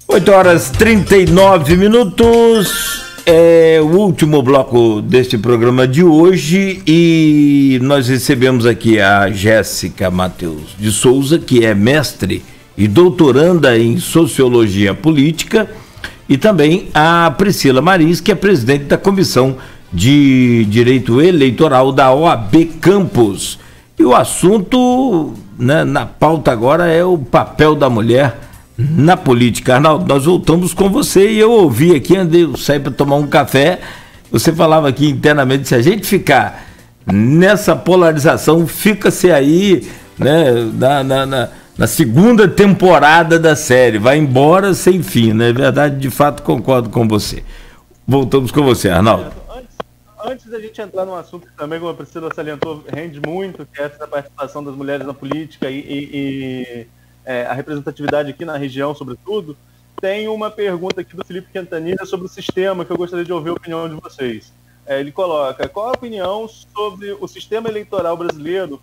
8h39, é o último bloco deste programa de hoje e nós recebemos aqui a Jéssica Matheus de Souza, que é mestre e doutoranda em Sociologia Política, e também a Priscila Maris, que é presidente da Comissão de Direito Eleitoral da OAB Campos. E o assunto, né, na pauta agora é o papel da mulher na política. Arnaldo, nós voltamos com você e eu ouvi aqui, eu saí para tomar um café, você falava aqui internamente, se a gente ficar nessa polarização, fica-se aí, né, na segunda temporada da série, vai embora sem fim, não é verdade? De fato, concordo com você. Voltamos com você, Arnaldo. Antes da gente entrar num assunto que também, como a Priscila salientou, rende muito, que é essa participação das mulheres na política e a representatividade aqui na região, sobretudo, tem uma pergunta aqui do Felipe Quintanilha sobre o sistema, que eu gostaria de ouvir a opinião de vocês. Ele coloca: qual a opinião sobre o sistema eleitoral brasileiro?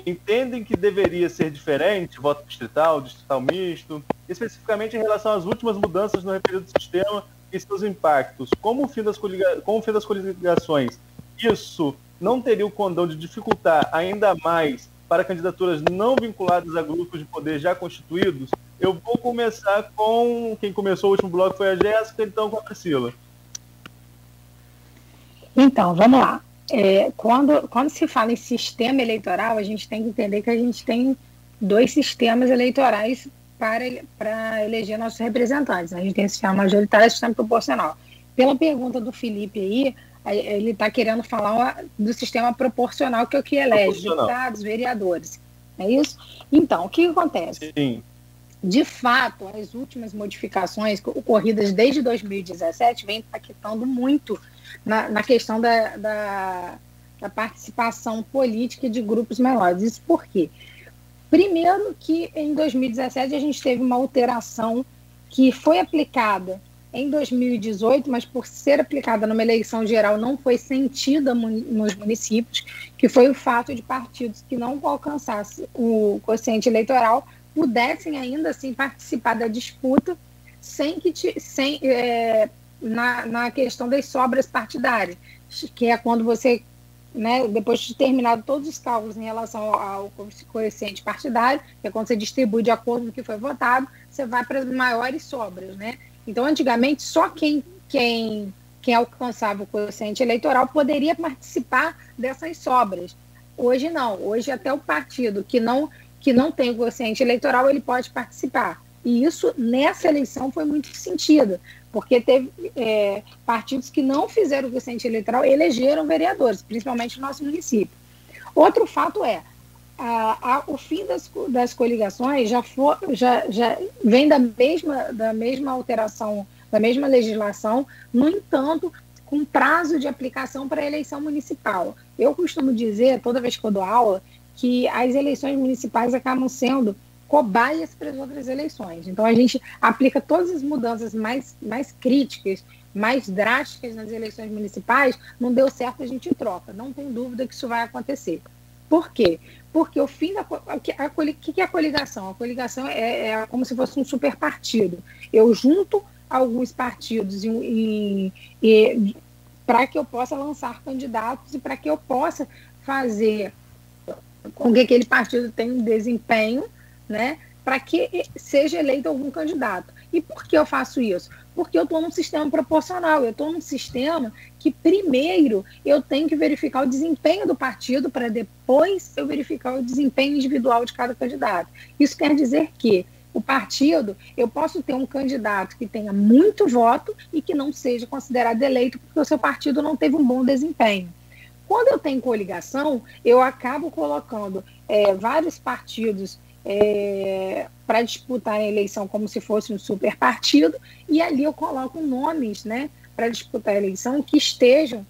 Entendem que deveria ser diferente, voto distrital misto, especificamente em relação às últimas mudanças no referido do sistema e seus impactos? Com o fim das coligações, isso não teria o condão de dificultar ainda mais para candidaturas não vinculadas a grupos de poder já constituídos? Eu vou começar com quem começou o último bloco, foi a Jéssica, então com a Priscila. Então, vamos lá. Quando se fala em sistema eleitoral, a gente tem que entender que a gente tem dois sistemas eleitorais para eleger nossos representantes. A gente tem o sistema majoritário e o sistema proporcional. Pela pergunta do Felipe aí, ele está querendo falar do sistema proporcional, que é o que elege deputados, vereadores. É isso? Então, o que acontece? Sim. De fato, as últimas modificações ocorridas desde 2017 vêm impactando muito na questão da participação política de grupos menores. Isso por quê? Primeiro que em 2017 a gente teve uma alteração que foi aplicada em 2018, mas por ser aplicada numa eleição geral não foi sentida nos municípios, que foi o fato de partidos que não alcançassem o quociente eleitoral pudessem ainda assim participar da disputa na questão das sobras partidárias, que é quando você, né, depois de terminado todos os cálculos em relação ao quociente partidário, que é quando você distribui de acordo com o que foi votado, você vai para as maiores sobras, né? Então, antigamente, só quem alcançava o quociente eleitoral poderia participar dessas sobras. Hoje não. Hoje até o partido que não tem o quociente eleitoral, ele pode participar. E isso, nessa eleição, foi muito sentido, porque teve partidos que não fizeram o quociente eleitoral elegeram vereadores, principalmente no nosso município. Outro fato o fim das coligações já vem da mesma alteração, da mesma legislação, no entanto, com prazo de aplicação para a eleição municipal. Eu costumo dizer, toda vez que eu dou aula, que as eleições municipais acabam sendo cobaias para as outras eleições. Então, a gente aplica todas as mudanças mais críticas, mais drásticas nas eleições municipais, não deu certo, a gente troca. Não tem dúvida que isso vai acontecer. Por quê? Porque o fim o que é a coligação? A coligação é como se fosse um super partido. Eu junto alguns partidos para que eu possa lançar candidatos e para que eu possa fazer com que aquele partido tenha um desempenho, né, para que seja eleito algum candidato. E por que eu faço isso? Porque eu estou num sistema proporcional, eu estou num sistema que primeiro eu tenho que verificar o desempenho do partido para depois eu verificar o desempenho individual de cada candidato. Isso quer dizer que o partido, eu posso ter um candidato que tenha muito voto e que não seja considerado eleito porque o seu partido não teve um bom desempenho. Quando eu tenho coligação, eu acabo colocando vários partidos para disputar a eleição como se fosse um super partido, e ali eu coloco nomes, né, para disputar a eleição que estejam,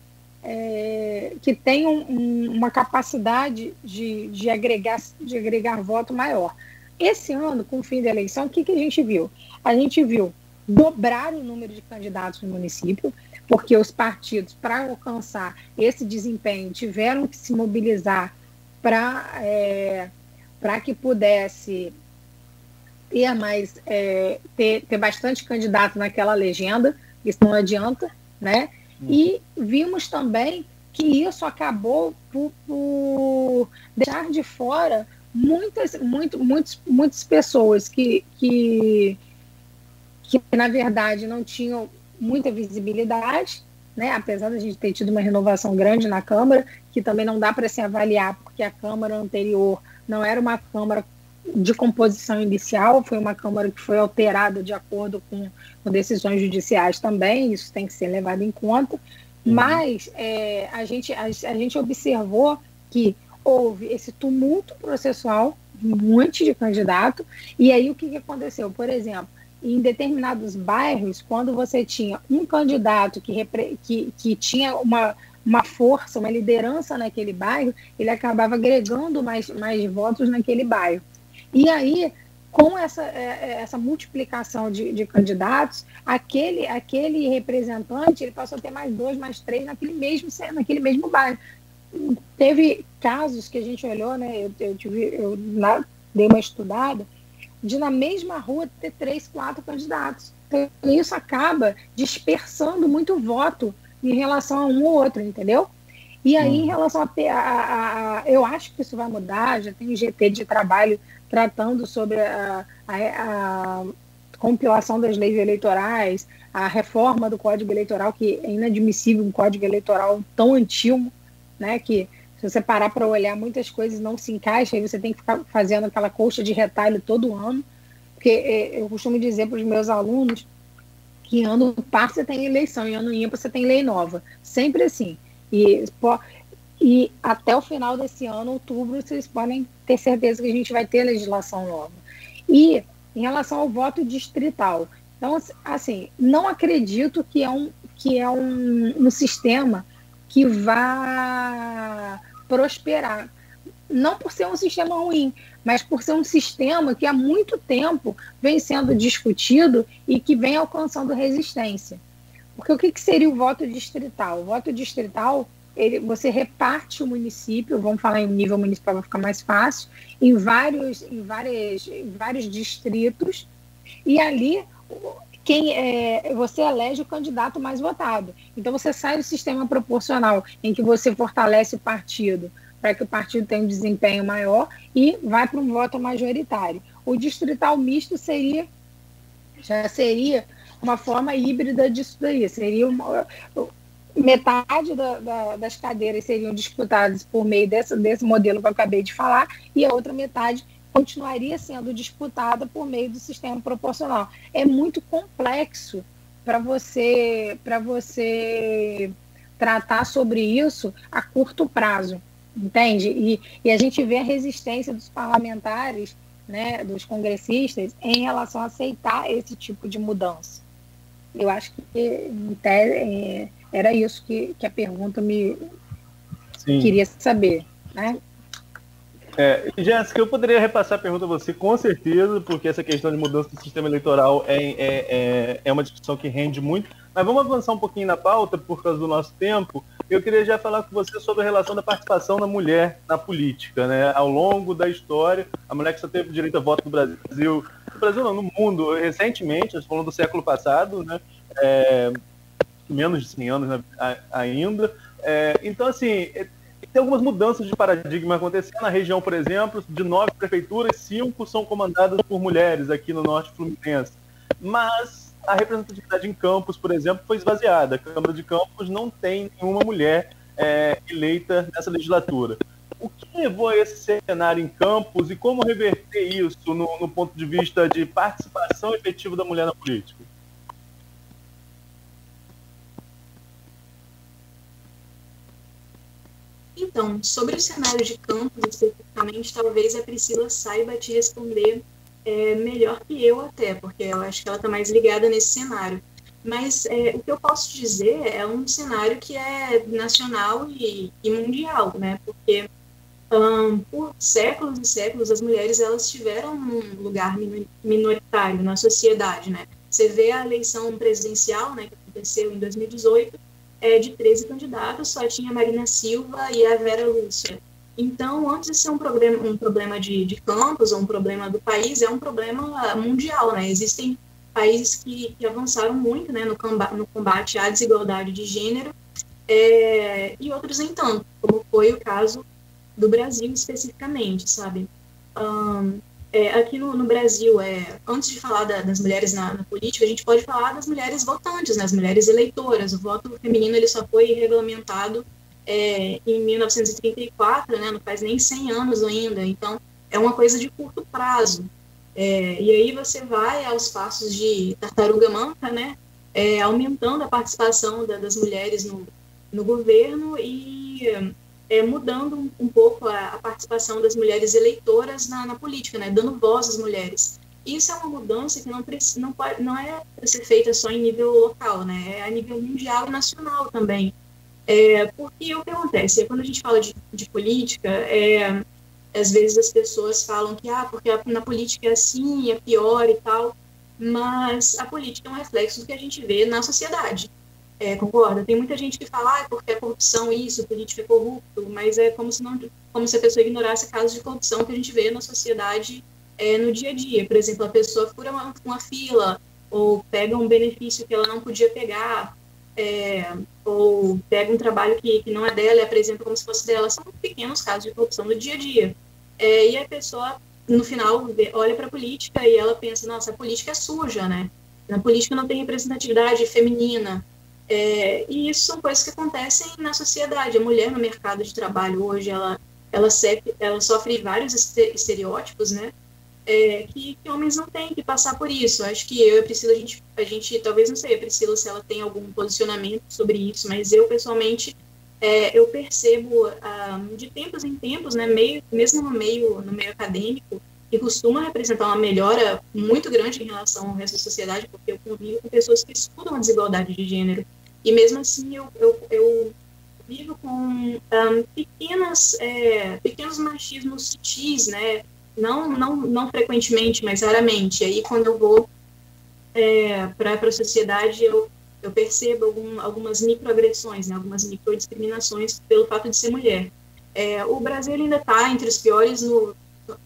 que tenham uma capacidade de agregar voto maior. Esse ano, com o fim da eleição, o que a gente viu? A gente viu dobrar o número de candidatos no município, porque os partidos, para alcançar esse desempenho, tiveram que se mobilizar para que pudesse ter bastante candidato naquela legenda, isso não adianta, né? E vimos também que isso acabou por deixar de fora muitas pessoas que na verdade não tinham muita visibilidade, né? Apesar de a gente ter tido uma renovação grande na Câmara, que também não dá para se avaliar, porque a Câmara anterior não era uma Câmara de composição inicial, foi uma Câmara que foi alterada de acordo com decisões judiciais também, isso tem que ser levado em conta, mas a gente observou que houve esse tumulto processual, um monte de candidato, e aí o que aconteceu? Por exemplo, em determinados bairros, quando você tinha um candidato que tinha uma força, uma liderança naquele bairro, ele acabava agregando mais votos naquele bairro. E aí, com essa multiplicação de candidatos, aquele representante ele passou a ter mais 2, mais 3 naquele mesmo bairro. Teve casos que a gente olhou, né? Eu dei uma estudada, de na mesma rua ter 3, 4 candidatos. Então, isso acaba dispersando muito voto em relação a um ou outro, entendeu? E aí, em relação eu acho que isso vai mudar, já tem um GT de trabalho tratando sobre a compilação das leis eleitorais, a reforma do Código Eleitoral, que é inadmissível um Código Eleitoral tão antigo, né, que se você parar para olhar, muitas coisas não se encaixam, aí você tem que ficar fazendo aquela colcha de retalho todo ano, porque eu costumo dizer para os meus alunos que ano par você tem eleição e ano ímpar você tem lei nova, sempre assim, e até o final desse ano, outubro, vocês podem ter certeza que a gente vai ter legislação nova. E em relação ao voto distrital, então, assim, não acredito que é um sistema que vá prosperar. Não por ser um sistema ruim, mas por ser um sistema que há muito tempo vem sendo discutido e que vem alcançando resistência. Porque o que seria o voto distrital? O voto distrital, você reparte o município, vamos falar em nível municipal, vai ficar mais fácil, em vários distritos, e ali você elege o candidato mais votado. Então você sai do sistema proporcional, em que você fortalece o partido, para que o partido tenha um desempenho maior, e vai para um voto majoritário. O distrital misto já seria uma forma híbrida disso daí, seria metade das cadeiras seriam disputadas por meio desse modelo que eu acabei de falar, e a outra metade continuaria sendo disputada por meio do sistema proporcional. É muito complexo para você tratar sobre isso a curto prazo, entende? E a gente vê a resistência dos parlamentares, né, dos congressistas, em relação a aceitar esse tipo de mudança. Eu acho que era isso que a pergunta me queria saber, né? Jéssica, eu poderia repassar a pergunta a você, com certeza, porque essa questão de mudança do sistema eleitoral é uma discussão que rende muito, mas vamos avançar um pouquinho na pauta, por causa do nosso tempo. Eu queria já falar com você sobre a relação da participação da mulher na política, né? Ao longo da história, a mulher que só teve direito a voto no Brasil não, no mundo, recentemente, nós falamos do século passado, né? Menos de 100 anos, né, ainda. Então, assim, tem algumas mudanças de paradigma acontecendo na região, por exemplo, de 9 prefeituras, 5 são comandadas por mulheres aqui no norte fluminense. Mas a representatividade em Campos, por exemplo, foi esvaziada. A Câmara de Campos não tem nenhuma mulher eleita nessa legislatura. O que levou a esse cenário em Campos e como reverter isso no ponto de vista de participação efetiva da mulher na política? Então, sobre o cenário de Campos, especificamente, talvez a Priscila saiba te responder melhor que eu até, porque eu acho que ela está mais ligada nesse cenário. Mas o que eu posso dizer é um cenário que é nacional e mundial, né? Porque por séculos e séculos as mulheres elas tiveram um lugar minoritário na sociedade, né? Você vê a eleição presidencial, né, que aconteceu em 2018, de 13 candidatos, só tinha a Marina Silva e a Vera Lúcia. Então, antes de ser um problema de campus ou um problema do país, é um problema mundial, né? Existem países que avançaram muito, né, no combate à desigualdade de gênero, e outros nem tanto, como foi o caso do Brasil especificamente, sabe? Aqui no Brasil, antes de falar das mulheres na política, a gente pode falar das mulheres votantes, né, as mulheres eleitoras. O voto feminino ele só foi regulamentado em 1934, né, não faz nem 100 anos ainda, então é uma coisa de curto prazo. E aí você vai aos passos de tartaruga manca, né, aumentando a participação das mulheres no governo e mudando um pouco a participação das mulheres eleitoras na política, né, dando voz às mulheres. Isso é uma mudança que não é para ser feita só em nível local, né, é a nível mundial e nacional também. Porque o que acontece? Quando a gente fala de política, às vezes as pessoas falam que porque na política é assim, é pior e tal, mas a política é um reflexo do que a gente vê na sociedade. Concorda? Tem muita gente que fala porque é corrupção isso, o político é corrupto, mas é como se a pessoa ignorasse casos de corrupção que a gente vê na sociedade no dia a dia. Por exemplo, a pessoa fura uma fila, ou pega um benefício que ela não podia pegar, ou pega um trabalho que não é dela e apresenta como se fosse dela. São pequenos casos de corrupção do dia a dia. E a pessoa, no final, olha para a política e ela pensa, nossa, a política é suja, né? Na política não tem representatividade feminina. E isso são coisas que acontecem na sociedade. A mulher no mercado de trabalho hoje, ela sofre vários estereótipos, né? Que homens não têm que passar por isso. Acho que eu e a Priscila, a gente talvez não sei, a Priscila, se ela tem algum posicionamento sobre isso, mas eu, pessoalmente, eu percebo de tempos em tempos, né, mesmo no meio acadêmico, que costuma representar uma melhora muito grande em relação ao resto da sociedade, porque eu convivo com pessoas que estudam a desigualdade de gênero, e mesmo assim eu vivo com pequenos machismos sutis, né, não frequentemente, mas raramente. Aí, quando eu vou para a sociedade, eu percebo algumas microagressões, né, algumas microdiscriminações pelo fato de ser mulher. O Brasil ainda está entre os piores no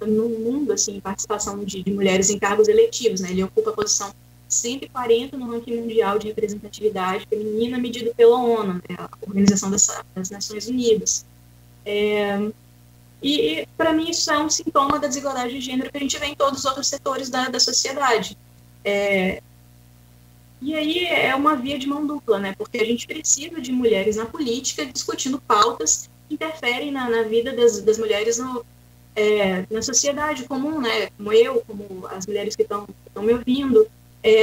mundo, assim, em participação de mulheres em cargos eletivos, né? Ele ocupa a posição 140 no ranking mundial de representatividade feminina medido pela ONU, né, a Organização das Nações Unidas. E para mim, isso é um sintoma da desigualdade de gênero que a gente vê em todos os outros setores da sociedade. E aí é uma via de mão dupla, né? Porque a gente precisa de mulheres na política discutindo pautas que interferem na vida das mulheres na sociedade comum, né? Como eu, como as mulheres que estão me ouvindo.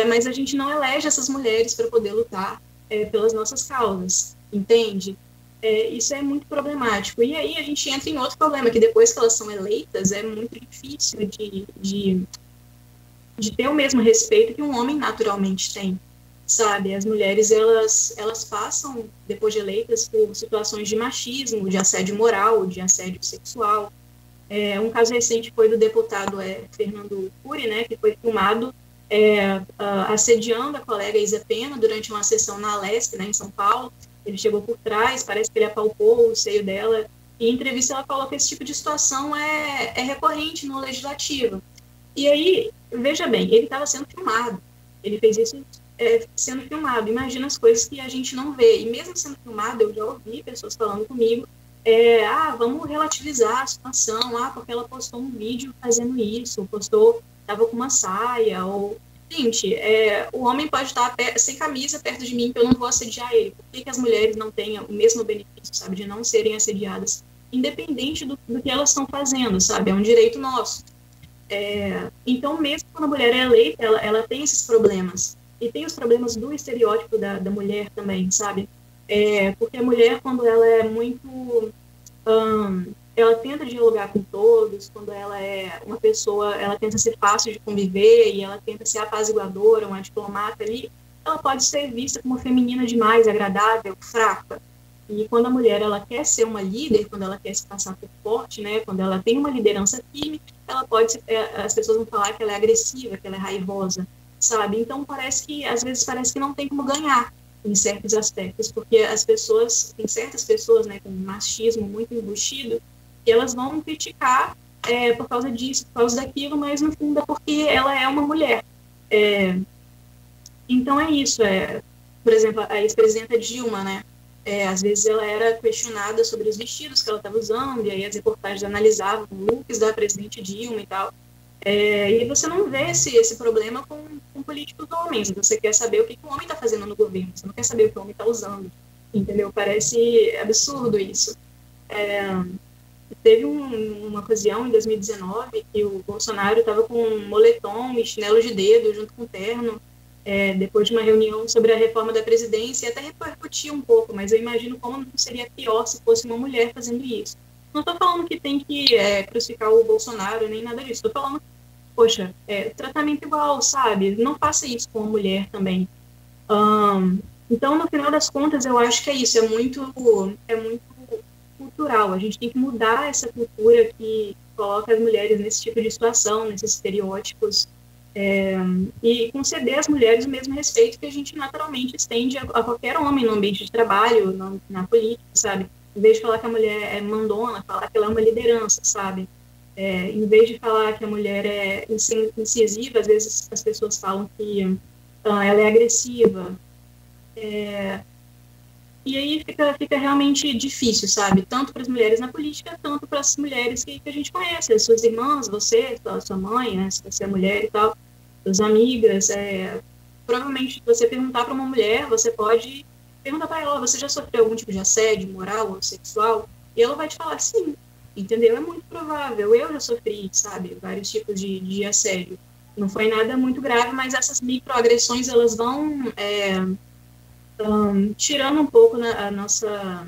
Mas a gente não elege essas mulheres para poder lutar pelas nossas causas, entende? Isso é muito problemático. E aí a gente entra em outro problema, que depois que elas são eleitas, é muito difícil de ter o mesmo respeito que um homem naturalmente tem, sabe? As mulheres, elas passam, depois de eleitas, por situações de machismo, de assédio moral, de assédio sexual. Um caso recente foi do deputado Fernando Cury, né, que foi filmado assediando a colega Isa Pena durante uma sessão na Alesp, né, em São Paulo. Ele chegou por trás, parece que ele apalpou o seio dela, e em entrevista ela falou que esse tipo de situação é recorrente no legislativo. E aí, veja bem, ele estava sendo filmado, ele fez isso sendo filmado. Imagina as coisas que a gente não vê, e mesmo sendo filmado, eu já ouvi pessoas falando comigo, vamos relativizar a situação, porque ela postou um vídeo fazendo isso, estava com uma saia, ou... Gente, o homem pode estar sem camisa perto de mim, que eu não vou assediar ele. Por que as mulheres não têm o mesmo benefício, sabe, de não serem assediadas? Independente do que elas estão fazendo, sabe? É um direito nosso. Então, mesmo quando a mulher é eleita, ela tem esses problemas. E tem os problemas do estereótipo da mulher também, sabe? Porque a mulher, quando ela é muito... ela tenta dialogar com todos, quando ela é uma pessoa, ela tenta ser fácil de conviver, e ela tenta ser apaziguadora, uma diplomata ali, ela pode ser vista como feminina demais, agradável, fraca. E quando a mulher, ela quer ser uma líder, quando ela quer se passar por forte, né, quando ela tem uma liderança firme, ela pode, as pessoas vão falar que ela é agressiva, que ela é raivosa, sabe? Então, às vezes parece que não tem como ganhar em certos aspectos, porque tem certas pessoas, né, com machismo muito embustido, E elas vão criticar por causa disso, por causa daquilo, mas no fundo é porque ela é uma mulher. Então é isso. Por exemplo, a ex-presidenta Dilma, né? Às vezes ela era questionada sobre os vestidos que ela estava usando, e aí as reportagens analisavam looks da presidente Dilma e tal. E você não vê esse problema com políticos homens. Você quer saber o que o homem está fazendo no governo, você não quer saber o que o homem está usando. Entendeu? Parece absurdo isso. Teve uma ocasião, em 2019, que o Bolsonaro estava com um moletom e chinelo de dedo junto com o terno, depois de uma reunião sobre a reforma da presidência, e até repercutiu um pouco, mas eu imagino como não seria pior se fosse uma mulher fazendo isso. Não estou falando que tem que crucificar o Bolsonaro, nem nada disso. Estou falando, poxa, tratamento igual, sabe? Não faça isso com a mulher também. Então, no final das contas, eu acho que é isso. É muito cultural. A gente tem que mudar essa cultura que coloca as mulheres nesse tipo de situação, nesses estereótipos, e conceder às mulheres o mesmo respeito que a gente naturalmente estende a qualquer homem no ambiente de trabalho, na política, sabe? Em vez de falar que a mulher é mandona, falar que ela é uma liderança, sabe? Em vez de falar que a mulher é incisiva, às vezes as pessoas falam que ela é agressiva. E aí fica realmente difícil, sabe? Tanto para as mulheres na política, tanto para as mulheres que a gente conhece, as suas irmãs, você, sua mãe, né? Se você é mulher e tal, suas amigas. Provavelmente, se você perguntar para uma mulher, você pode perguntar para ela, você já sofreu algum tipo de assédio moral ou sexual? E ela vai te falar sim, entendeu? É muito provável. Eu já sofri, sabe? Vários tipos de assédio. Não foi nada muito grave, mas essas microagressões, elas vão tirando um pouco a nossa...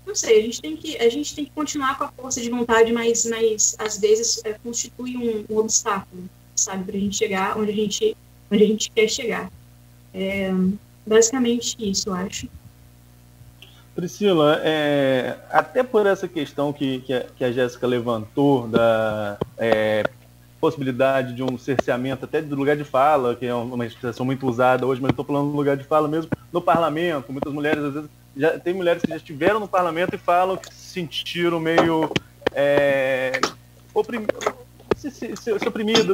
Não sei, a gente tem que continuar com a força de vontade, mas às vezes constitui um obstáculo, sabe, para a gente chegar onde a gente quer chegar. Basicamente isso, eu acho. Priscila, até por essa questão que a Jéssica levantou da possibilidade de um cerceamento até do lugar de fala, que é uma expressão muito usada hoje, mas eu estou falando do lugar de fala mesmo, no parlamento. Muitas mulheres, às vezes, tem mulheres que já estiveram no parlamento e falam que se sentiram meio oprimidas,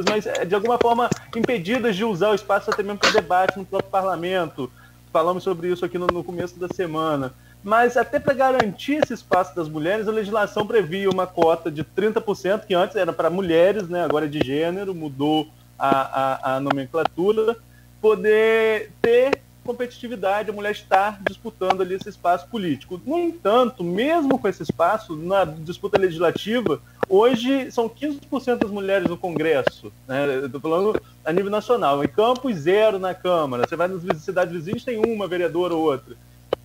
mas de alguma forma impedidas de usar o espaço até mesmo para debate no próprio parlamento. Falamos sobre isso aqui no começo da semana. Mas até para garantir esse espaço das mulheres, a legislação previa uma cota de 30%, que antes era para mulheres, né, agora é de gênero, mudou a nomenclatura, poder ter competitividade, a mulher estar disputando ali esse espaço político. No entanto, mesmo com esse espaço, na disputa legislativa, hoje são 15% das mulheres no Congresso, né? Estou falando a nível nacional. Em Campos, 0 na Câmara. Você vai nas cidades vizinhas, tem uma vereadora ou outra.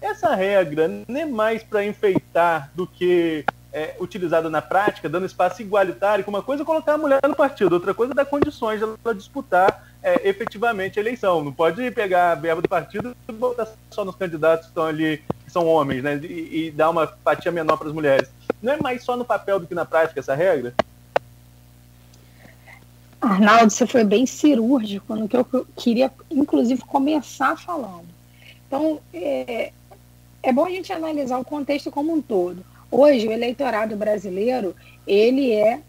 Essa regra não é mais para enfeitar do que utilizada na prática, dando espaço igualitário, que uma coisa é colocar a mulher no partido, outra coisa é dar condições de ela disputar efetivamente a eleição. Não pode pegar a verba do partido e botar só nos candidatos que estão ali, que são homens, né, e dar uma fatia menor para as mulheres. Não é mais só no papel do que na prática essa regra? Arnaldo, você foi bem cirúrgico no que eu queria, inclusive, começar falando. Então, é bom a gente analisar o contexto como um todo. Hoje, o eleitorado brasileiro, ele é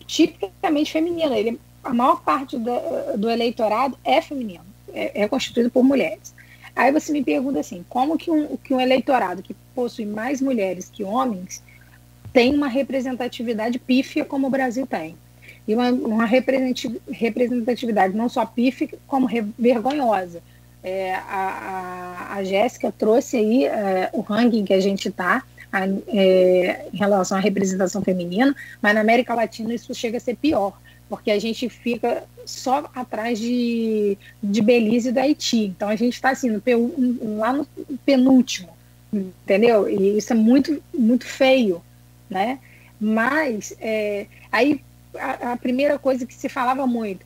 tipicamente feminino. A maior parte do eleitorado é feminino, é constituído por mulheres. Aí você me pergunta assim, como que um eleitorado que possui mais mulheres que homens tem uma representatividade pífia como o Brasil tem? E uma representatividade não só pífia, como vergonhosa. A Jéssica trouxe aí o ranking que a gente está em relação à representação feminina, mas na América Latina isso chega a ser pior, porque a gente fica só atrás de Belize e do Haiti. Então a gente está assim, lá no penúltimo, entendeu? E isso é muito, muito feio, né? Mas aí a primeira coisa que se falava muito,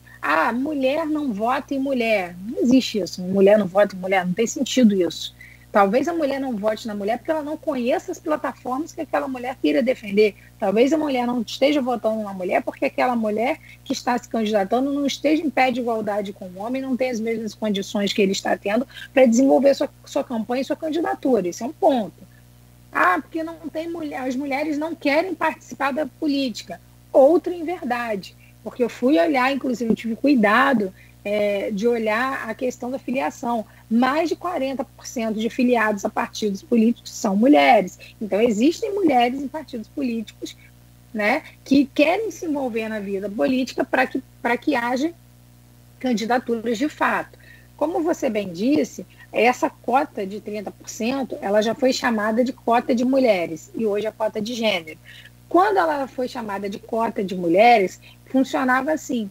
mulher não vota em mulher. Não existe isso, mulher não vota em mulher, não tem sentido isso. Talvez a mulher não vote na mulher porque ela não conheça as plataformas que aquela mulher queira defender. Talvez a mulher não esteja votando na mulher porque aquela mulher que está se candidatando não esteja em pé de igualdade com o homem, não tem as mesmas condições que ele está tendo para desenvolver sua campanha e sua candidatura. Isso é um ponto. Porque não tem mulher, as mulheres não querem participar da política. Outra inverdade, porque eu fui olhar, inclusive eu tive cuidado de olhar a questão da filiação. Mais de 40% de filiados a partidos políticos são mulheres. Então, existem mulheres em partidos políticos, né, que querem se envolver na vida política para que haja candidaturas de fato. Como você bem disse, essa cota de 30%, ela já foi chamada de cota de mulheres, e hoje é cota de gênero. Quando ela foi chamada de cota de mulheres, funcionava assim: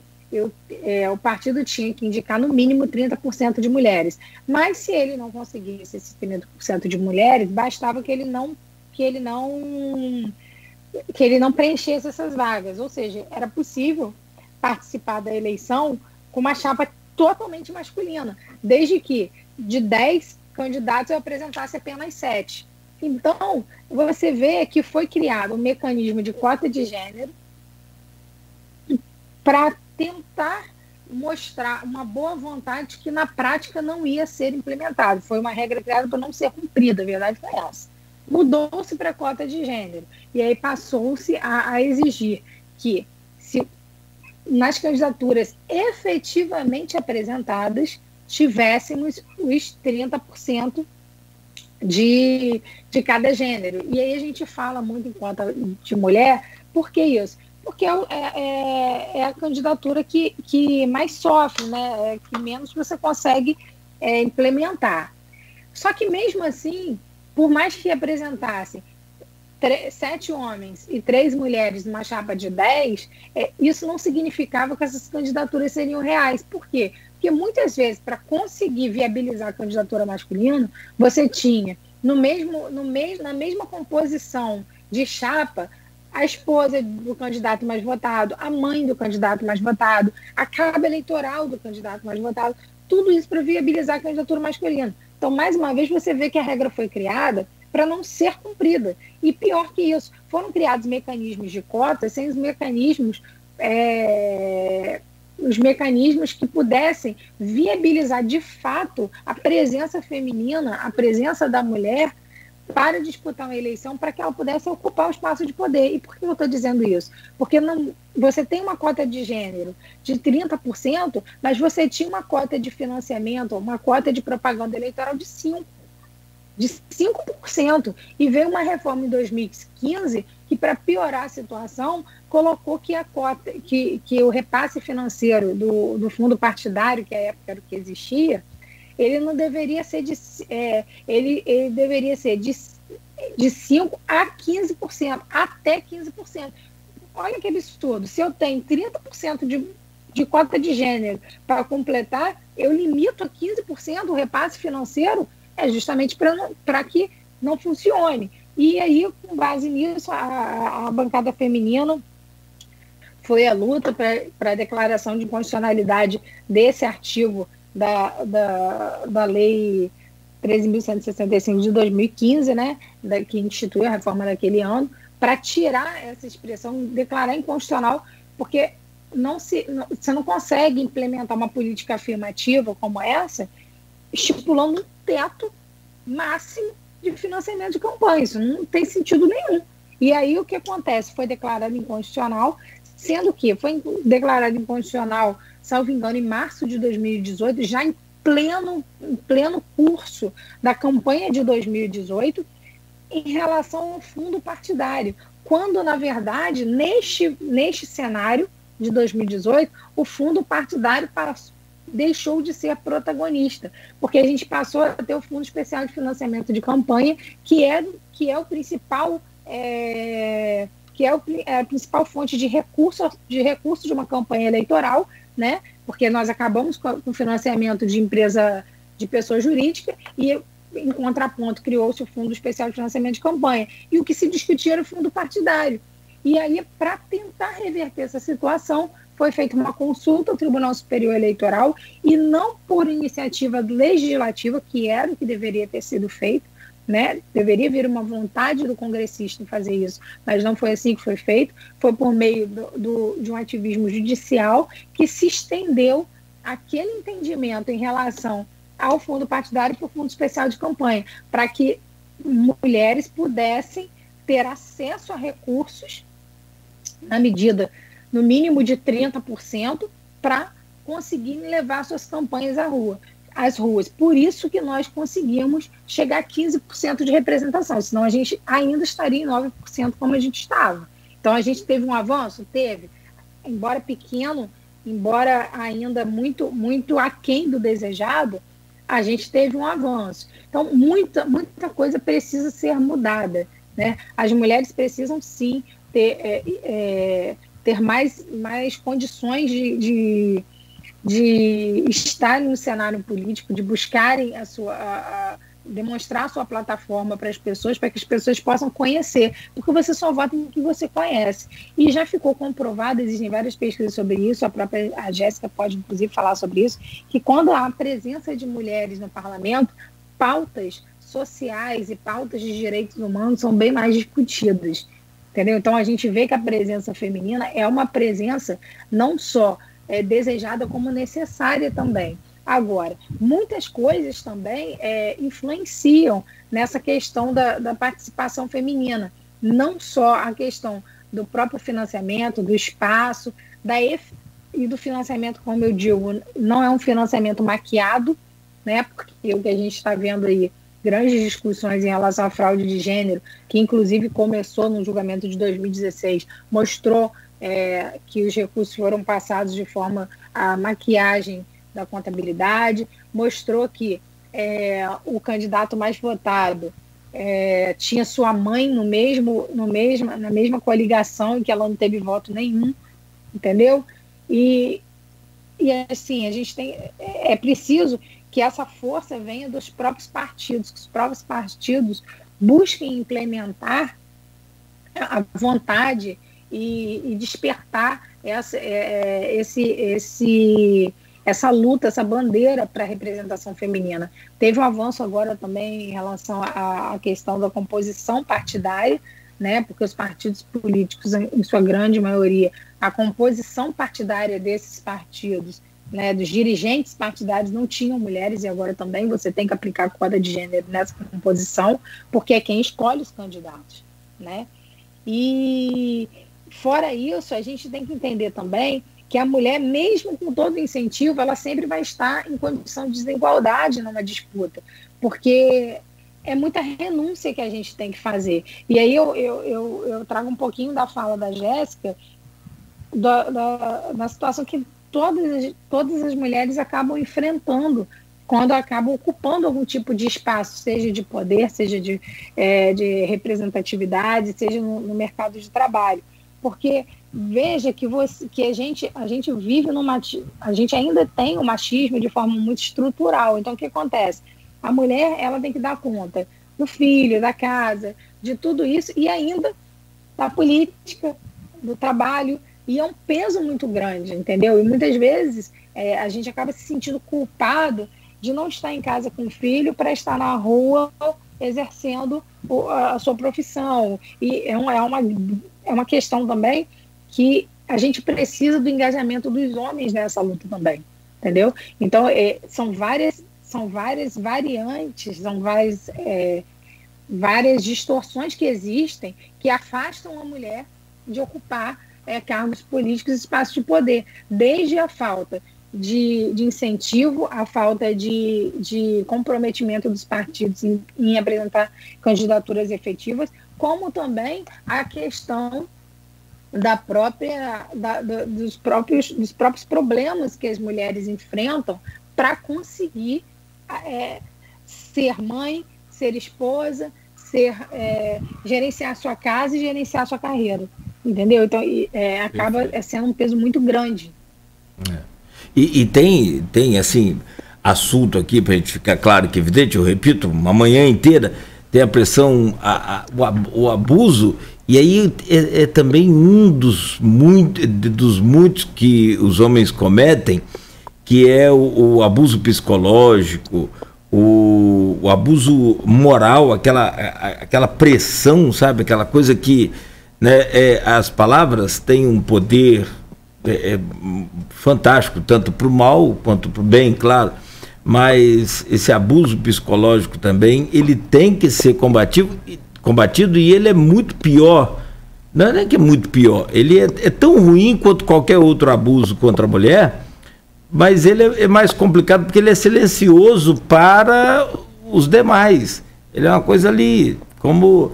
o partido tinha que indicar no mínimo 30% de mulheres, mas se ele não conseguisse esses 30% de mulheres, bastava que ele não preenchesse essas vagas, ou seja, era possível participar da eleição com uma chapa totalmente masculina, desde que de 10 candidatos eu apresentasse apenas 7. Então, você vê que foi criado um mecanismo de cota de gênero para tentar mostrar uma boa vontade que na prática não ia ser implementado. Foi uma regra criada para não ser cumprida, a verdade foi essa. Mudou-se para a cota de gênero, e aí passou-se a exigir que, se nas candidaturas efetivamente apresentadas, tivéssemos os 30% de cada gênero. E aí a gente fala muito em cota de mulher. Por que isso? Porque é a candidatura que mais sofre, né? Que menos você consegue implementar. Só que mesmo assim, por mais que apresentassem 7 homens e 3 mulheres numa chapa de 10, isso não significava que essas candidaturas seriam reais. Por quê? Porque muitas vezes, para conseguir viabilizar a candidatura masculina, você tinha, na mesma composição de chapa, a esposa do candidato mais votado, a mãe do candidato mais votado, a cabo eleitoral do candidato mais votado, tudo isso para viabilizar a candidatura masculina. Então, mais uma vez, você vê que a regra foi criada para não ser cumprida. E pior que isso, foram criados mecanismos de cotas sem os mecanismos que pudessem viabilizar de fato a presença feminina, a presença da mulher para disputar uma eleição, para que ela pudesse ocupar o espaço de poder. E por que eu estou dizendo isso? Porque você tem uma cota de gênero de 30%, mas você tinha uma cota de financiamento, uma cota de propaganda eleitoral de 5%. E veio uma reforma em 2015 que, para piorar a situação, colocou que a cota, que o repasse financeiro do fundo partidário, que à época era o que existia, ele não deveria ser ele deveria ser de 5% a 15%, até 15%. Olha que absurdo. Se eu tenho 30% de cota de gênero para completar, eu limito a 15% o repasse financeiro, justamente para que não funcione. E aí, com base nisso, a bancada feminina foi à luta para a declaração de inconstitucionalidade desse artigo da Lei 13.165 de 2015, né, que instituiu a reforma daquele ano, para tirar essa expressão, declarar inconstitucional, porque você não consegue implementar uma política afirmativa como essa estipulando um teto máximo de financiamento de campanha. Isso não tem sentido nenhum. E aí o que acontece? Foi declarado inconstitucional, sendo que foi declarado inconstitucional, salvo engano, em março de 2018, já em pleno curso da campanha de 2018, em relação ao fundo partidário, quando, na verdade, neste cenário de 2018, o fundo partidário deixou de ser protagonista, porque a gente passou a ter o Fundo Especial de Financiamento de Campanha, que é o principal a principal fonte de recurso de uma campanha eleitoral, né? Porque nós acabamos com o financiamento de empresa de pessoa jurídica e, em contraponto, criou-se o Fundo Especial de Financiamento de Campanha. E o que se discutia era o fundo partidário. E aí, para tentar reverter essa situação, foi feita uma consulta ao Tribunal Superior Eleitoral, e não por iniciativa legislativa, que era o que deveria ter sido feito, né? Deveria haver uma vontade do congressista em fazer isso, mas não foi assim que foi feito. Foi por meio de um ativismo judicial que se estendeu aquele entendimento em relação ao fundo partidário para o Fundo Especial de Campanha, para que mulheres pudessem ter acesso a recursos na medida, no mínimo de 30%, para conseguirem levar suas campanhas às ruas. Por isso que nós conseguimos chegar a 15% de representação, senão a gente ainda estaria em 9% como a gente estava. Então a gente teve um avanço? Teve. Embora pequeno, embora ainda muito, muito aquém do desejado, a gente teve um avanço. Então muita coisa precisa ser mudada, né? As mulheres precisam sim ter mais condições de estarem no cenário político, de buscarem demonstrar a sua plataforma para as pessoas, para que as pessoas possam conhecer, porque você só vota em que você conhece. E já ficou comprovado, existem várias pesquisas sobre isso, a Jéssica pode inclusive falar sobre isso, que quando há a presença de mulheres no parlamento, pautas sociais e pautas de direitos humanos são bem mais discutidas. Entendeu? Então a gente vê que a presença feminina é uma presença não só desejada, como necessária também. Agora, muitas coisas também influenciam nessa questão da participação feminina. Não só a questão do próprio financiamento, do espaço, e do financiamento, como eu digo, não é um financiamento maquiado, né? Porque o que a gente está vendo aí, grandes discussões em relação à fraude de gênero, que inclusive começou no julgamento de 2016, mostrou que os recursos foram passados de forma à maquiagem da contabilidade, mostrou que o candidato mais votado tinha sua mãe na mesma coligação e que ela não teve voto nenhum, entendeu? E assim, a gente é preciso que essa força venha dos próprios partidos, que os próprios partidos busquem implementar a vontade e despertar essa luta, essa bandeira para a representação feminina. Teve um avanço agora também em relação à questão da composição partidária, né, porque os partidos políticos, em sua grande maioria, a composição partidária desses partidos, né, dos dirigentes partidários, não tinham mulheres, e agora também você tem que aplicar a cota de gênero nessa composição, porque é quem escolhe os candidatos, né? E fora isso, a gente tem que entender também que a mulher, mesmo com todo o incentivo, ela sempre vai estar em condição de desigualdade numa disputa, porque é muita renúncia que a gente tem que fazer. E aí eu trago um pouquinho da fala da Jéssica, na situação que todas as mulheres acabam enfrentando quando acabam ocupando algum tipo de espaço, seja de poder, seja de representatividade, seja no mercado de trabalho. Porque veja que a gente vive a gente ainda tem o machismo de forma muito estrutural. Então o que acontece? A mulher, ela tem que dar conta do filho, da casa, de tudo isso, e ainda da política, do trabalho, e é um peso muito grande, entendeu? E muitas vezes a gente acaba se sentindo culpado de não estar em casa com o filho para estar na rua exercendo a sua profissão. E é uma questão também que a gente precisa do engajamento dos homens nessa luta também, entendeu? Então, são várias variantes, são várias distorções que existem que afastam a mulher de ocupar cargos políticos e espaços de poder, desde a falta de incentivo, a falta de comprometimento dos partidos em apresentar candidaturas efetivas, como também a questão dos próprios problemas que as mulheres enfrentam para conseguir ser mãe, ser esposa, gerenciar sua casa e gerenciar sua carreira, entendeu? Então acaba sendo um peso muito grande. E tem assim, assunto aqui para a gente ficar claro que evidente, eu repito, uma manhã inteira tem a pressão, o abuso, e aí é também um dos muitos que os homens cometem, que é o abuso psicológico, o abuso moral, aquela pressão, sabe? Aquela coisa que, né, as palavras têm um poder fantástico, tanto para o mal quanto para o bem, claro. mas esse abuso psicológico também, ele tem que ser combatido, e ele é muito pior. Não é que é muito pior, ele é tão ruim quanto qualquer outro abuso contra a mulher, mas ele é mais complicado porque ele é silencioso para os demais. Ele é uma coisa ali, como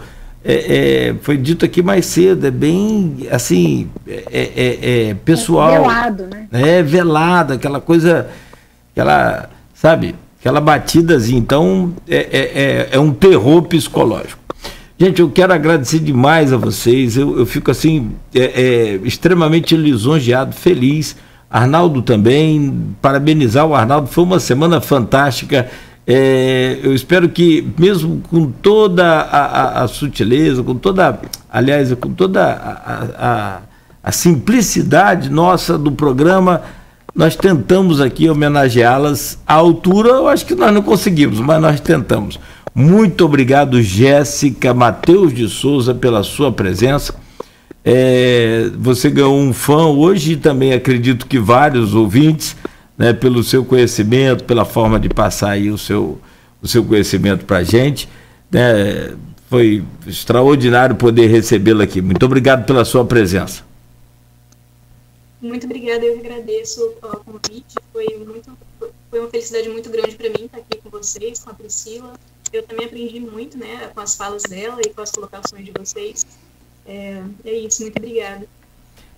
foi dito aqui mais cedo, é bem assim, pessoal. Velado, né? Velado, aquela coisa, sabe, aquela batidazinha. Então, é um terror psicológico. Gente, eu quero agradecer demais a vocês, eu fico assim, extremamente lisonjeado, feliz. Arnaldo também, parabenizar o Arnaldo, foi uma semana fantástica. Eu espero que, mesmo com toda a sutileza, com toda a simplicidade nossa do programa, nós tentamos aqui homenageá-las à altura. Eu acho que nós não conseguimos, mas nós tentamos. Muito obrigado, Jéssica Matheus de Souza, pela sua presença. Você ganhou um fã hoje, e também acredito que vários ouvintes, né, pelo seu conhecimento, pela forma de passar aí o seu conhecimento para a gente, né? Foi extraordinário poder recebê-la aqui. Muito obrigado pela sua presença. Muito obrigada, eu agradeço o convite. Foi uma felicidade muito grande para mim estar aqui com vocês, com a Priscila. Eu também aprendi muito, né, com as falas dela e com as colocações de vocês. É isso, muito obrigada.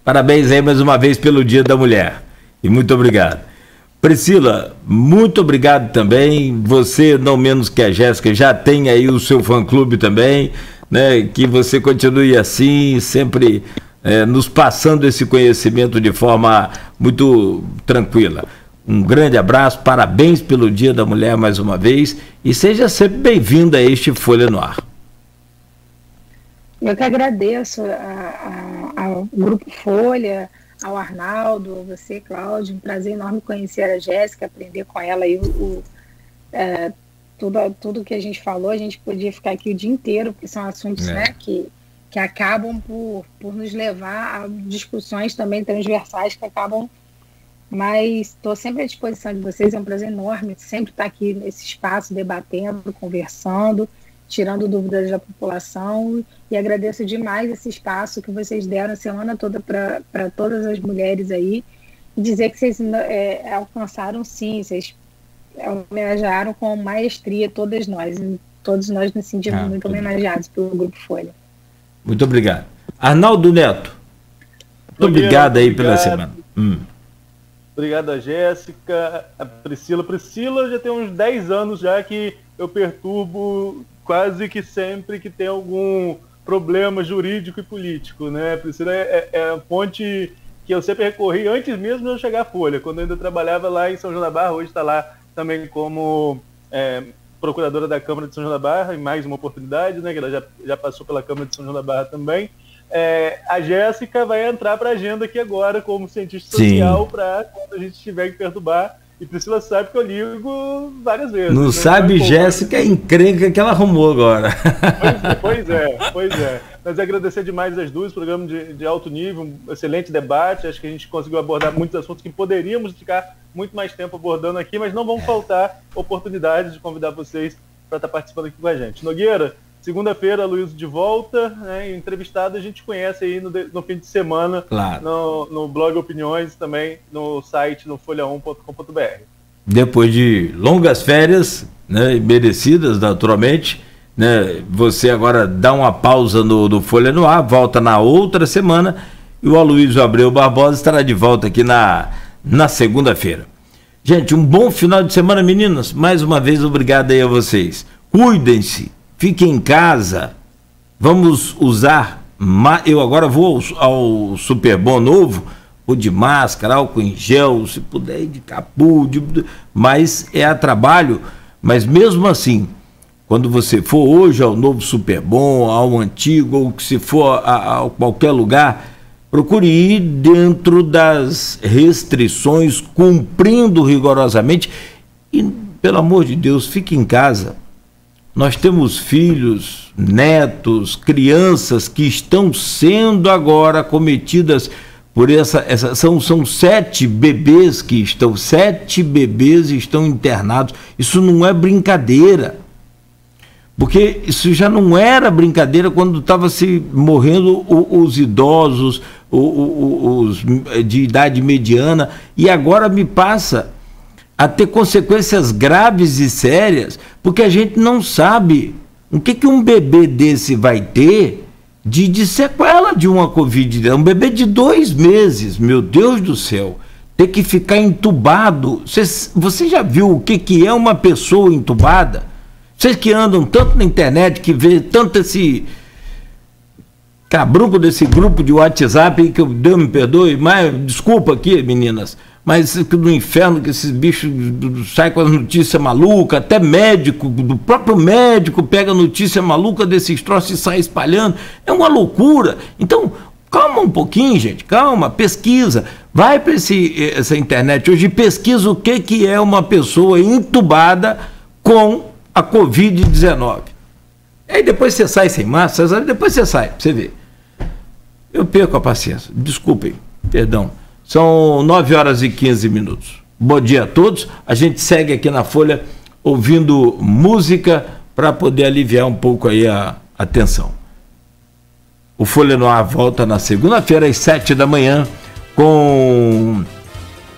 Parabéns aí mais uma vez pelo Dia da Mulher. E muito obrigado. Priscila, muito obrigado também. Você, não menos que a Jéssica, já tem aí o seu fã-clube também, né? Que você continue assim, sempre nos passando esse conhecimento de forma muito tranquila. Um grande abraço, parabéns pelo Dia da Mulher mais uma vez, e seja sempre bem-vinda a este Folha no Ar. Eu que agradeço ao Grupo Folha, ao Arnaldo, a você, Cláudio. Um prazer enorme conhecer a Jéssica, aprender com ela aí tudo que a gente falou. A gente podia ficar aqui o dia inteiro, porque são assuntos, né, que acabam por nos levar a discussões também transversais que acabam. Mas estou sempre à disposição de vocês, é um prazer enorme sempre estar aqui nesse espaço, debatendo, conversando, tirando dúvidas da população, e agradeço demais esse espaço que vocês deram a semana toda para todas as mulheres aí, e dizer que vocês alcançaram sim, vocês homenagearam com maestria todos nós nos sentimos muito homenageados pelo Grupo Folha. Muito obrigado. Arnaldo Neto, muito obrigado aí pela semana. Obrigado a Jéssica, a Priscila. Priscila já tem uns 10 anos já que eu perturbo quase que sempre que tem algum problema jurídico e político, né? A Priscila é a ponte que eu sempre recorri antes mesmo de eu chegar à Folha, quando eu ainda trabalhava lá em São João da Barra. Hoje está lá também como procuradora da Câmara de São João da Barra, e mais uma oportunidade, né? Que ela já passou pela Câmara de São João da Barra também. A Jéssica vai entrar para a agenda aqui agora como cientista social, para quando a gente tiver que perturbar. E Priscila sabe que eu ligo várias vezes. Não sabe, Jéssica, a encrenca que ela arrumou agora. Pois é. Mas agradecer demais as duas, programa de alto nível, um excelente debate. Acho que a gente conseguiu abordar muitos assuntos que poderíamos ficar muito mais tempo abordando aqui, mas não vão faltar oportunidades de convidar vocês para estar participando aqui com a gente. Nogueira, segunda-feira, Luiz de volta, né? Entrevistado a gente conhece aí no fim de semana, claro, no blog Opiniões, também no site, no folha1.com.br. Depois de longas férias, né, merecidas naturalmente, né, você agora dá uma pausa no Folha no Ar, volta na outra semana, e o Aloysio Abreu Barbosa estará de volta aqui na segunda-feira. Gente, um bom final de semana, meninas. Mais uma vez, obrigado aí a vocês. Cuidem-se. Fiquem em casa, vamos usar, eu agora vou ao Superbom novo, ou de máscara, álcool em gel, se puder ir de capuz, mas é a trabalho. Mas mesmo assim, quando você for hoje ao novo Superbom, ao antigo, ou que se for a qualquer lugar, procure ir dentro das restrições, cumprindo rigorosamente, e pelo amor de Deus, fique em casa. Nós temos filhos, netos, crianças que estão sendo agora acometidas por são 7 bebês que estão, 7 bebês estão internados. Isso não é brincadeira. Porque isso já não era brincadeira quando estava se morrendo os idosos, os de idade mediana, e agora me passa a ter consequências graves e sérias, porque a gente não sabe o que um bebê desse vai ter de sequela de uma Covid. Um bebê de 2 meses, meu Deus do céu, ter que ficar entubado. Você já viu o que é uma pessoa entubada? Vocês que andam tanto na internet, que vê tanto esse cabruco desse grupo de WhatsApp, que Deus me perdoe, mas desculpa aqui, meninas, mas do inferno que esses bichos saem com as notícias malucas, até médico, do próprio médico pega notícia maluca desses troços e sai espalhando. É uma loucura. Então, calma um pouquinho, gente, calma, pesquisa. Vai para essa internet hoje e pesquisa o que é uma pessoa entubada com a Covid-19. Aí depois você sai sem máscara, depois você sai, pra você ver. Eu perco a paciência, desculpem, perdão. São 9h15. Bom dia a todos. A gente segue aqui na Folha ouvindo música para poder aliviar um pouco aí a tensão. O Folha no Ar volta na segunda-feira às 7 da manhã com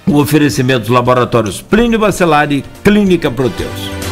o oferecimento dos laboratórios Plínio Bacelar e Clínica Proteus.